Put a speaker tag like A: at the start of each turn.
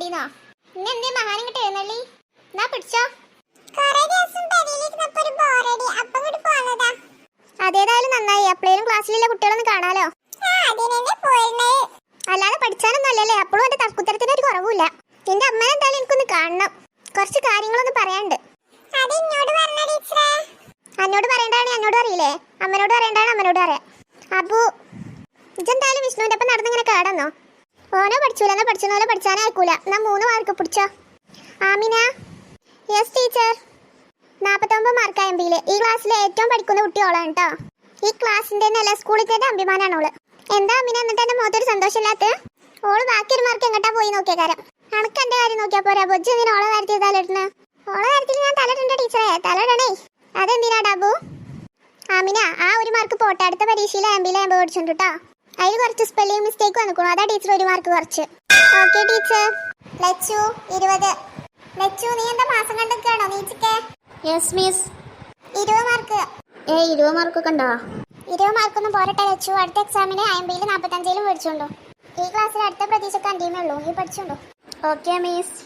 A: വണ്ടീന്നോ? ഇന്ന് എന്തേ മഹാനും കിട്ടേ എഴുന്നള്ളി? എന്നാ പിടിച്ചോ. അതേതായാലും നന്നായി. എപ്പോഴും ക്ലാസ്സിലുള്ള കുട്ടികളൊന്ന് കാണാലോ. അല്ലാതെ പഠിച്ചാനൊന്നും അല്ലല്ലേ. അപ്പോഴും എന്റെ തർക്കുത്തരത്തിന് ഒരു കുറവില്ല. എന്റെ അമ്മ എന്തായാലും എനിക്കൊന്ന് കാണണം. കുറച്ച് കാര്യങ്ങളൊന്നും പറയാനുണ്ട്. എന്നോട് പറയണ്ടാണ് എന്നോട് അറിയില്ലേ? അമ്മനോട് പറയണ്ടാണ് അമ്മനോട് പറയാം. അപ്പു ഇതെന്തായാലും വിഷ്ണുവിന്റെ ഒപ്പം നടന്നിങ്ങനെ കേടന്നോ? ഓനോ പഠിച്ചൂല, എന്നാ പഠിച്ചോലെ പഠിച്ചാനേ ആക്കൂല. എന്നാ 3 മാർക്ക് പിടിച്ചോ. ആമിന. Yes teacher. 49 മാർക്ക് എംബിയില്. ഈ ക്ലാസ്സിലെ ഏറ്റവും പഠിക്കുന്ന കുട്ടി ഓളാണ് കേട്ടോ. ഈ ക്ലാസ്സിന്റെ അല്ല സ്കൂളിൽ അഭിമാനാണ് ഓള്. എന്താ അമിന എന്നിട്ട് എന്റെ മുഖത്തൊരു സന്തോഷമില്ലാത്ത? ഓള് ബാക്കി ഒരു മാർക്ക് എങ്ങോട്ടാ പോയി നോക്കിയ കാര്യം. കണക്ക് എന്റെ കാര്യം നോക്കിയാ പോരാ. ബൊജ്ജ് എന്തിനാ ഓളെ കാര്യത്തിൽ തലയിടുന്ന? ഓളെ കാര്യത്തിൽ ഞാൻ തലയിടണ്ട ടീച്ചറെ. തലയിടണേ. അതെന്തിനാ ഡാബു? ആമിന ആ ഒരു മാർക്ക് പോട്ടെ. അടുത്ത പരീക്ഷയിൽ എംബിയിലെ 80 പഠിച്ചിട്ടുണ്ട് കേട്ടോ. അതിൽ കുറച്ച് സ്പെല്ലിംഗ് മിസ്റ്റേക്ക് വന്നിക്കണു. അതാ ടീച്ചർ ഒരു മാർക്ക് കുറച്ച്. Okay teacher. ലച്ചു 20. ലച്ചു നീ എന്താ മാസം കണ്ടൊക്കെയാണോ നീച്ചിക്കേ?
B: Yes miss.
A: 20 മാർക്ക്.
B: 20 മാർക്കൊക്കെ ഉണ്ടോ?
A: 20 മാർക്കൊന്നും പോരട്ടെ ലച്ചു. അടുത്ത എക്സാമിന് 50-ലും 45-ലും മേടിച്ചോണ്ടോ. ഈ ക്ലാസ്സിൽ അടുത്ത പ്രതീക്ഷക്ക് 5 ഉള്ളൂ. ഈ പഠിച്ചോണ്ടോ.
B: Okay miss.